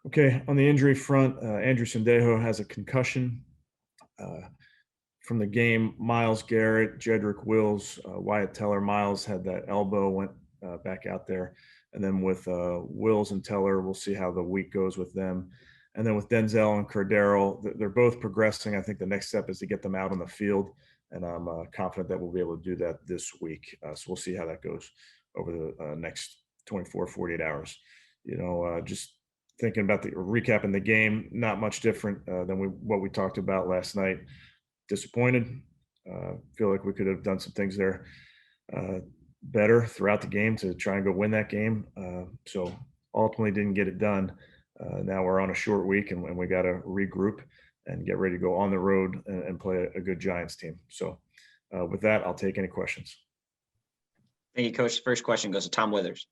Okay, on the injury front, Andrew Sendejo has a concussion from the game. Miles Garrett, Jedrick Wills, Wyatt Teller. Miles had that elbow, went back out there. And then with Wills and Teller, we'll see how the week goes with them. And then with Denzel and Cordero, they're both progressing. I think the next step is to get them out on the field. And I'm confident that we'll be able to do that this week. So we'll see how that goes over the next 24, 48 hours. Just thinking about the recapping the game, not much different than what we talked about last night. Disappointed. Feel like we could have done some things there better throughout the game to try and go win that game. So ultimately didn't get it done. Now we're on a short week and we got to regroup and get ready to go on the road and play a good Giants team. So with that, I'll take any questions. Thank you, Coach. First question goes to Tom Withers.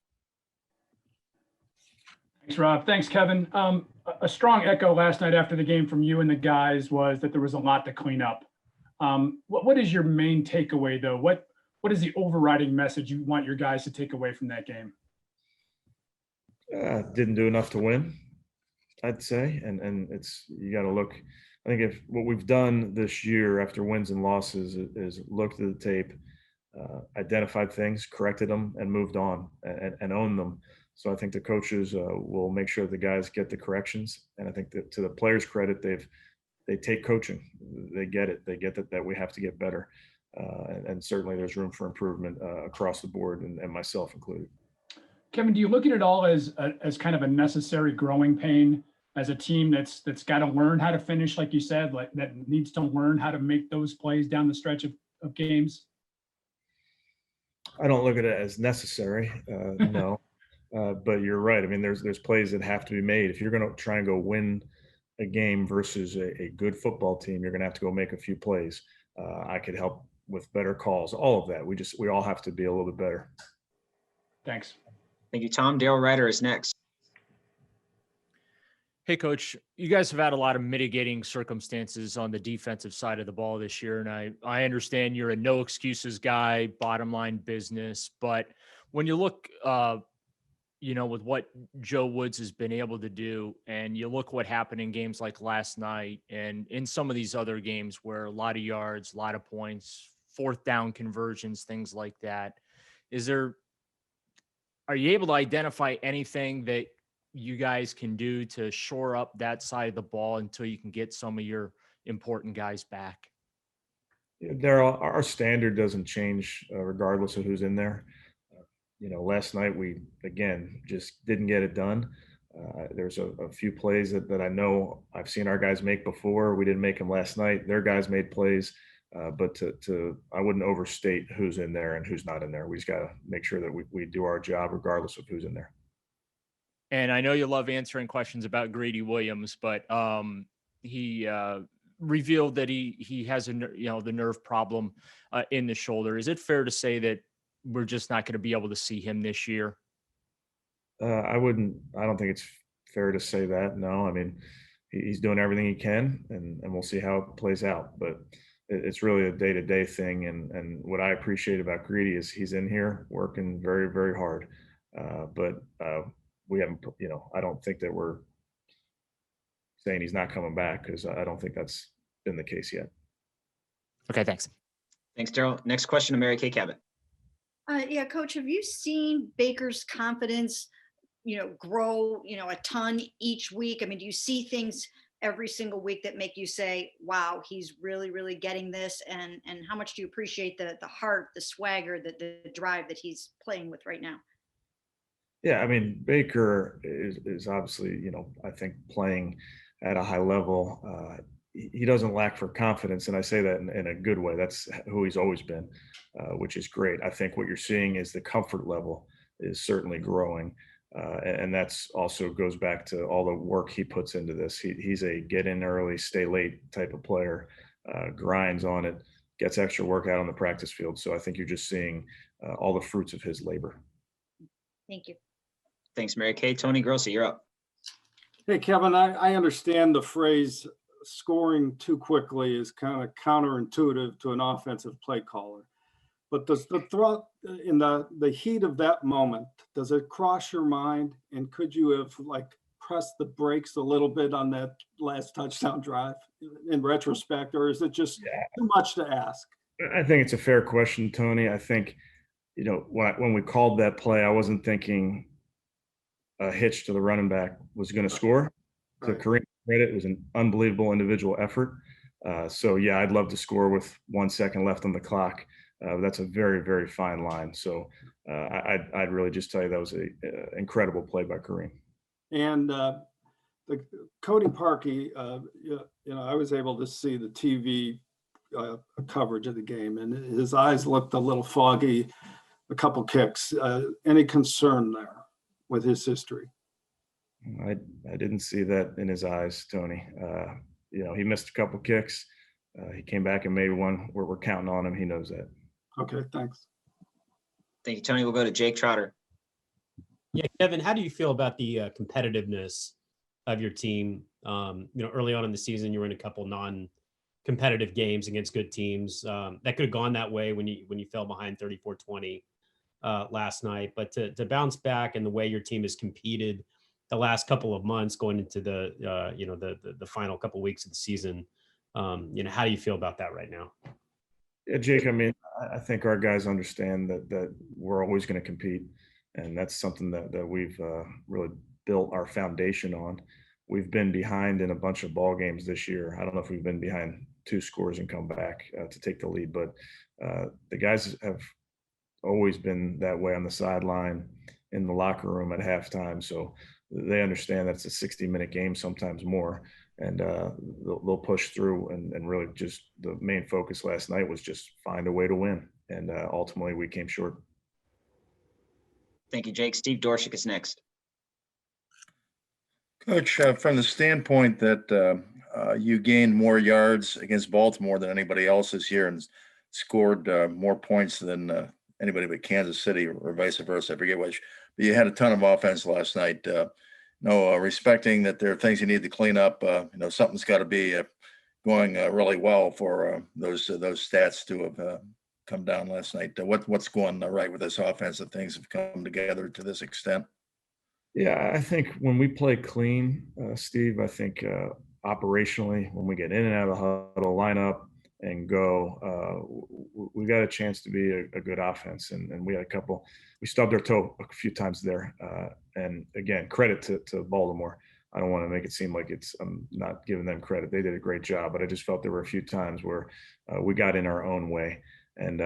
Thanks, Rob. Thanks, Kevin. A strong echo last night after the game from you and the guys was that there was a lot to clean up. What is your main takeaway, though? What is the overriding message you want your guys to take away from that game? Didn't do enough to win, I'd say. And you got to look. I think if what we've done this year after wins and losses is looked at the tape, identified things, corrected them, and moved on and owned them. So I think the coaches will make sure the guys get the corrections. And I think that to the players' credit, they take coaching. They get it. They get that we have to get better. And certainly there's room for improvement across the board, and myself included. Kevin, do you look at it all as kind of a necessary growing pain as a team that's got to learn how to finish, like you said, like that needs to learn how to make those plays down the stretch of games? I don't look at it as necessary. No. But you're right. I mean, there's plays that have to be made. If you're going to try and go win a game versus a good football team, you're going to have to go make a few plays. I could help with better calls, all of that. We all have to be a little bit better. Thanks. Thank you, Tom. Daryl Ryder is next. Hey, Coach, you guys have had a lot of mitigating circumstances on the defensive side of the ball this year. And I understand you're a no excuses guy, bottom line business. But when you look, with what Joe Woods has been able to do, and you look what happened in games like last night and in some of these other games where a lot of yards, a lot of points, fourth down conversions, things like that, are you able to identify anything that you guys can do to shore up that side of the ball until you can get some of your important guys back? Yeah, Daryl, our standard doesn't change regardless of who's in there. Last night we, again, just didn't get it done. There's a few plays that I know I've seen our guys make before. We didn't make them last night. Their guys made plays, but I wouldn't overstate who's in there and who's not in there. We just got to make sure that we do our job regardless of who's in there. And I know you love answering questions about Greedy Williams, but he revealed that he has the nerve problem in the shoulder. Is it fair to say that we're just not going to be able to see him this year? I don't think it's fair to say that. No, I mean, he's doing everything he can, and we'll see how it plays out. But it's really a day-to-day thing. And what I appreciate about Greedy is he's in here working very, very hard. But we haven't, I don't think that we're saying he's not coming back, because I don't think that's been the case yet. Okay, thanks. Thanks, Daryl. Next question to Mary Kay Cabot. Yeah, Coach, have you seen Baker's confidence, grow, a ton each week? I mean, do you see things every single week that make you say, wow, he's really, really getting this? And how much do you appreciate the heart, the swagger, the drive that he's playing with right now? Yeah, I mean, Baker is obviously, I think playing at a high level. He doesn't lack for confidence, and I say that in a good way. That's who he's always been, which is great. I think what you're seeing is the comfort level is certainly growing, and that's also goes back to all the work he puts into this. He's a get in early, stay late type of player, grinds on it, gets extra work out on the practice field. So I think you're just seeing all the fruits of his labor. Thank you. Thanks, Mary Kay. Tony Grossi, you're up. Hey, Kevin, I understand the phrase scoring too quickly is kind of counterintuitive to an offensive play caller. But does the throw in the heat of that moment, does it cross your mind? And could you have press the brakes a little bit on that last touchdown drive in retrospect, or is it just too much to ask? I think it's a fair question, Tony. I think, when we called that play, I wasn't thinking a hitch to the running back was going to score. To Right. Kareem's credit, it was an unbelievable individual effort. So yeah, I'd love to score with 1 second left on the clock. That's a very, very fine line. So I'd really just tell you that was a incredible play by Kareem. And the Cody Parkey, I was able to see the TV coverage of the game, and his eyes looked a little foggy. A couple kicks. Any concern there with his history? I didn't see that in his eyes, Tony. He missed a couple kicks. He came back and made one. We're counting on him. He knows that. Okay, thanks. Thank you, Tony. We'll go to Jake Trotter. Yeah, Kevin, how do you feel about the competitiveness of your team? Early on in the season, you were in a couple non-competitive games against good teams. That could have gone that way when you fell behind 34-20 last night. But to bounce back and the way your team has competed the last couple of months going into the final couple of weeks of the season, how do you feel about that right now? Yeah, Jake, I think our guys understand that we're always going to compete. And that's something that we've really built our foundation on. We've been behind in a bunch of ball games this year. I don't know if we've been behind 2 scores and come back to take the lead, but the guys have always been that way on the sideline, in the locker room at halftime. So they understand that it's a 60-minute game, sometimes more, and they'll push through. And really just the main focus last night was just find a way to win. And ultimately we came short. Thank you, Jake. Steve Dorshik is next. Coach, from the standpoint that you gained more yards against Baltimore than anybody else this year and scored more points than anybody but Kansas City, or vice versa, I forget which, but you had a ton of offense last night. Respecting that there are things you need to clean up, something's got to be going really well for those stats to have come down last night. What's going right with this offense that things have come together to this extent? Yeah, I think when we play clean, Steve, I think operationally, when we get in and out of the huddle, line up and go, we got a chance to be a good offense. And we had we stubbed our toe a few times there. And again, credit to Baltimore. I don't want to make it seem like I'm not giving them credit. They did a great job, but I just felt there were a few times where we got in our own way. And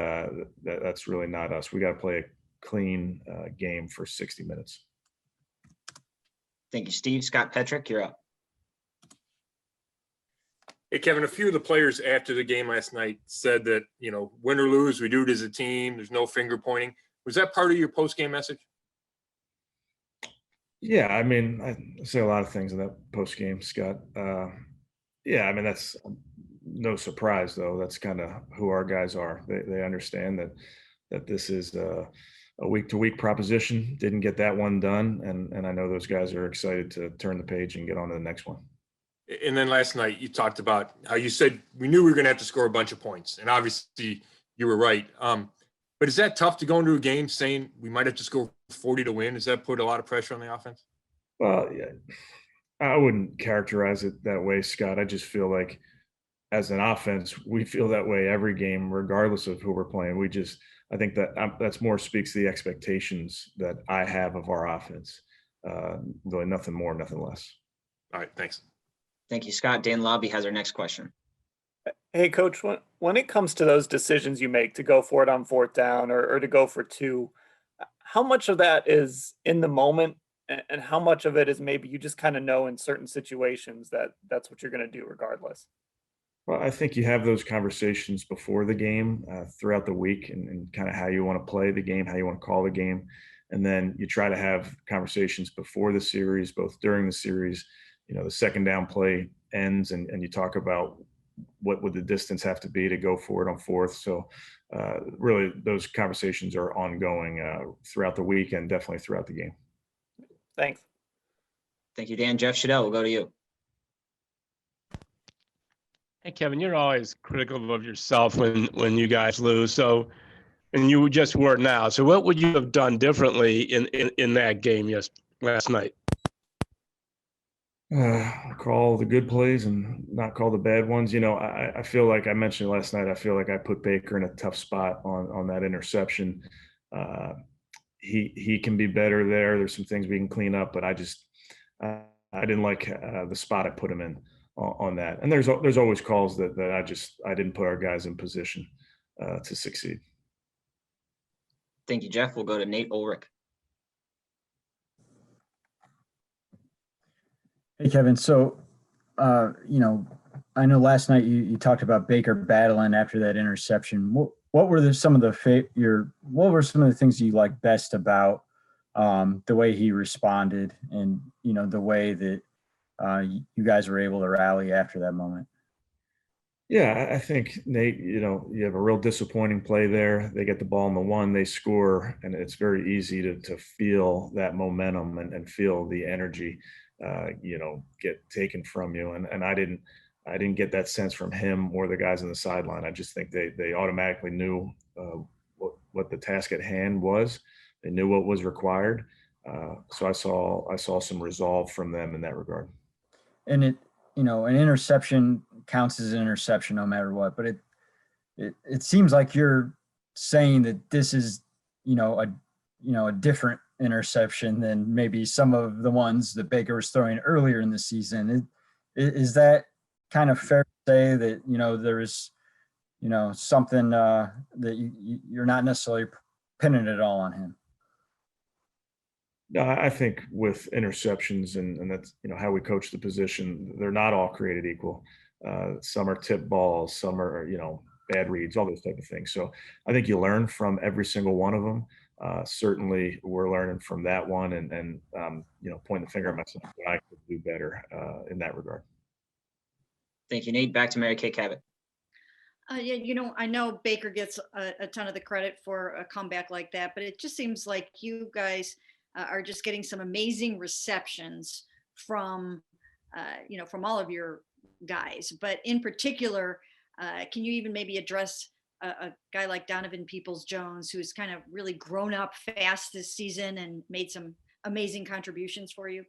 that's really not us. We got to play a clean game for 60 minutes. Thank you, Steve. Scott Petrick, you're up. Hey, Kevin, a few of the players after the game last night said that, win or lose, we do it as a team. There's no finger pointing. Was that part of your post-game message? Yeah, I say a lot of things in that post-game, Scott. That's no surprise, though. That's kind of who our guys are. They understand that this is a week-to-week proposition. Didn't get that one done, and I know those guys are excited to turn the page and get on to the next one. And then last night you talked about how you said we knew we were going to have to score a bunch of points, and obviously you were right. But is that tough to go into a game saying we might have to score 40 to win? Does that put a lot of pressure on the offense? Well, yeah, I wouldn't characterize it that way, Scott. I just feel like as an offense, we feel that way every game, regardless of who we're playing. I think that's more speaks to the expectations that I have of our offense. Really nothing more, nothing less. All right, thanks. Thank you, Scott. Dan Lobby has our next question. Hey, Coach, when it comes to those decisions you make to go for it on 4th down or to go for 2, how much of that is in the moment and how much of it is maybe you just kind of know in certain situations that that's what you're going to do regardless? Well, I think you have those conversations before the game, throughout the week, and kind of how you want to play the game, how you want to call the game. And then you try to have conversations before the series, both during the series. The second down play ends and you talk about what would the distance have to be to go for it on 4th. So really those conversations are ongoing throughout the week and definitely throughout the game. Thanks. Thank you, Dan. Jeff Shadell, we'll go to you. Hey, Kevin, you're always critical of yourself when you guys lose. So, and you just were now. So what would you have done differently in that game last night? Well, I think you have those conversations before the game, throughout the week, and kind of how you want to play the game, how you want to call the game. And then you try to have conversations before the series, both during the series. You know, the second down play ends and you talk about what would the distance have to be to go for it on 4th. So really those conversations are ongoing throughout the week and definitely throughout the game. Thanks. Call the good plays and not call the bad ones. I feel like I mentioned last night, I feel like I put Baker in a tough spot on that interception. Uh, he can be better there. There's some things we can clean up, but I didn't like the spot I put him in on that. And there's always calls that I didn't put our guys in position to succeed. Thank you, Jeff. We'll go to Nate Ulrich. Hey, Kevin. So, I know last night you talked about Baker battling after that interception. What were some of the things you liked best about the way he responded and, the way that you guys were able to rally after that moment? Yeah, I think, Nate, you have a real disappointing play there. They get the ball in the 1, they score, and it's very easy to feel that momentum and feel the energy, get taken from you. And I didn't get that sense from him or the guys on the sideline. I just think they automatically knew what the task at hand was. They knew what was required. So I saw some resolve from them in that regard. And an interception counts as an interception no matter what, but it seems like you're saying that this is, a different interception than maybe some of the ones that Baker was throwing earlier in the season. Is that kind of fair to say that, there is, something that you're not necessarily pinning it all on him? No, I think with interceptions and that's how we coach the position, they're not all created equal. Some are tip balls, some are bad reads, all those type of things. So I think you learn from every single one of them. Certainly, we're learning from that one, and pointing the finger at myself, what I could do better in that regard. Thank you, Nate. Back to Mary Kay Cabot. Yeah, I know Baker gets a ton of the credit for a comeback like that, but it just seems like you guys are just getting some amazing receptions from, from all of your guys. But in particular, can you even maybe address a guy like Donovan PeoplesJones, who's kind of really grown up fast this season and made some amazing contributions for you?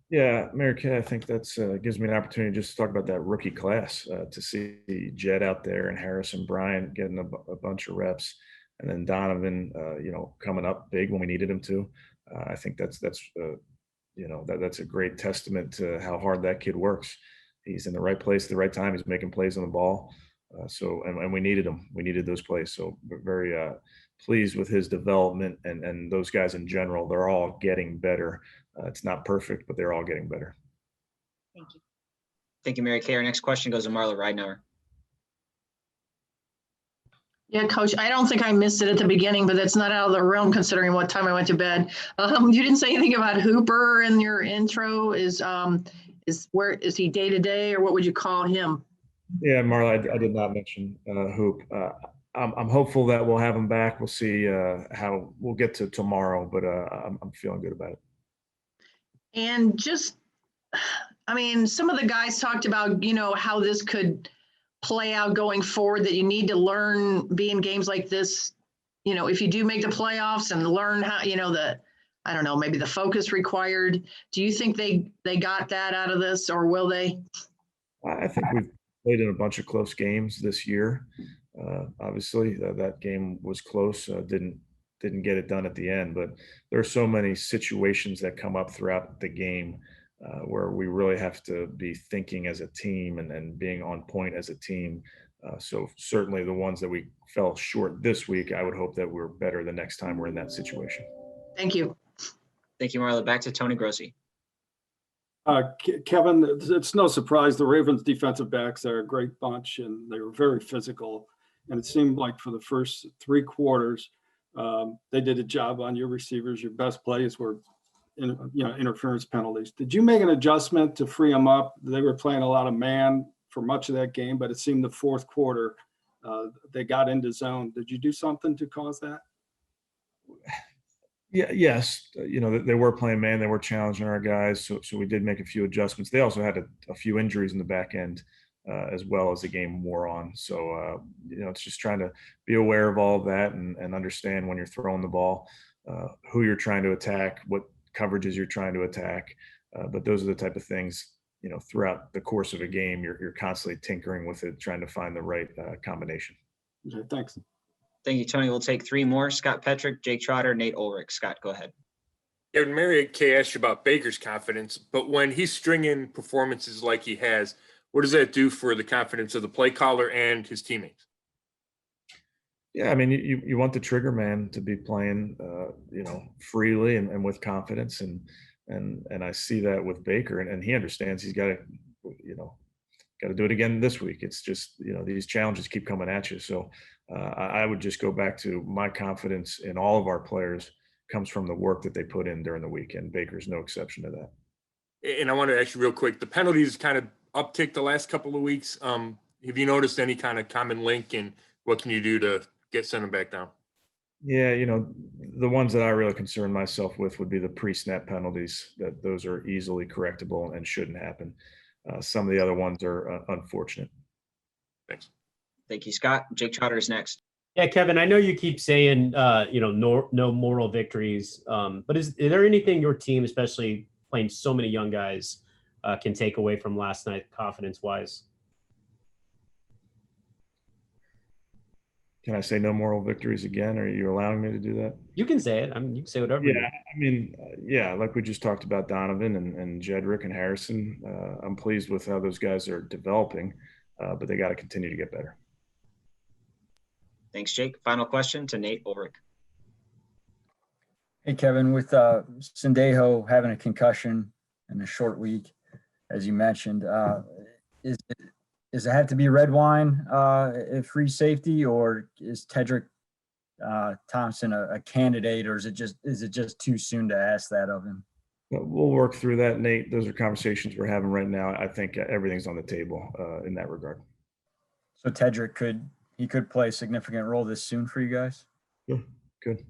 Yeah, Mary Kay, I think that's gives me an opportunity just to talk about that rookie class, to see Jed out there and Harrison Bryant getting a bunch of reps, and then Donovan, coming up big when we needed him to. I think that's a great testament to how hard that kid works. He's in the right place at the right time. He's making plays on the ball. And we needed him. We needed those plays. So we're very pleased with his development and those guys in general. They're all getting better. It's not perfect, but they're all getting better. Thank you. Thank you, Mary Kay. Our next question goes to Marla Ridenour. Yeah, Coach, I don't think I missed it at the beginning, but that's not out of the realm considering what time I went to bed. You didn't say anything about Hooper in your intro. Is he day to day, or what would you call him? Yeah, Marla, I did not mention Hoop. I'm hopeful that we'll have him back. We'll see how we'll get to tomorrow, but I'm feeling good about it. And just, some of the guys talked about, how this could play out going forward, that you need to learn being games like this, if you do make the playoffs, and learn how, maybe the focus required. Do you think they got that out of this, or will they? I think we've played in a bunch of close games this year. Obviously, that game was close. Didn't get it done at the end, but there are so many situations that come up throughout the game where we really have to be thinking as a team and being on point as a team. So certainly the ones that we fell short this week, I would hope that we're better the next time we're in that situation. Thank you. Thank you, Marla. Back to Tony Grossi. Kevin, it's no surprise the Ravens defensive backs are a great bunch, and they were very physical. And it seemed like for the first 3 quarters, they did a job on your receivers. Your best plays were, interference penalties. Did you make an adjustment to free them up? They were playing a lot of man for much of that game, but it seemed the fourth quarter they got into zone. Did you do something to cause that? Yeah, yes. They were playing man. They were challenging our guys. So we did make a few adjustments. They also had a few injuries in the back end as well as the game wore on. So, it's just trying to be aware of all of that and understand when you're throwing the ball, who you're trying to attack, what coverages you're trying to attack. But those are the type of things, throughout the course of a game, you're constantly tinkering with it, trying to find the right combination. Okay, thanks. Thank you, Tony. We'll take three more. Scott Petrick, Jake Trotter, Nate Ulrich. Scott, go ahead. Kevin, Mary Kay asked you about Baker's confidence, but when he's stringing performances like he has, what does that do for the confidence of the play caller and his teammates? Yeah, I mean, you want the trigger man to be playing, freely and with confidence, and I see that with Baker, and he understands he's got to, got to do it again this week. It's just, these challenges keep coming at you. So I would just go back to my confidence in all of our players comes from the work that they put in during the week, and Baker's no exception to that. And I want to ask you real quick, the penalties kind of upticked the last couple of weeks. Have you noticed any kind of common link, and what can you do to send them back down? Yeah, the ones that I really concern myself with would be the pre-snap penalties. That those are easily correctable and shouldn't happen. Some of the other ones are unfortunate. Thanks. Thank you, Scott. Jake Trotter is next. Yeah, Kevin, I know you keep saying, no moral victories, but is there anything your team, especially playing so many young guys, can take away from last night, confidence-wise? Can I say no moral victories again? Are you allowing me to do that? You can say it. I mean, you can say whatever. Yeah, I mean, like we just talked about Donovan and Jedrick and Harrison. I'm pleased with how those guys are developing, but they got to continue to get better. Thanks, Jake. Final question to Nate Ulrich. Hey, Kevin, with Sendejo having a concussion in a short week, as you mentioned, does it have to be red wine at free safety, or is Tedrick Thompson a candidate, or is it just too soon to ask that of him? We'll work through that, Nate. Those are conversations we're having right now. I think everything's on the table in that regard. So Tedrick could play a significant role this soon for you guys? Yeah, good.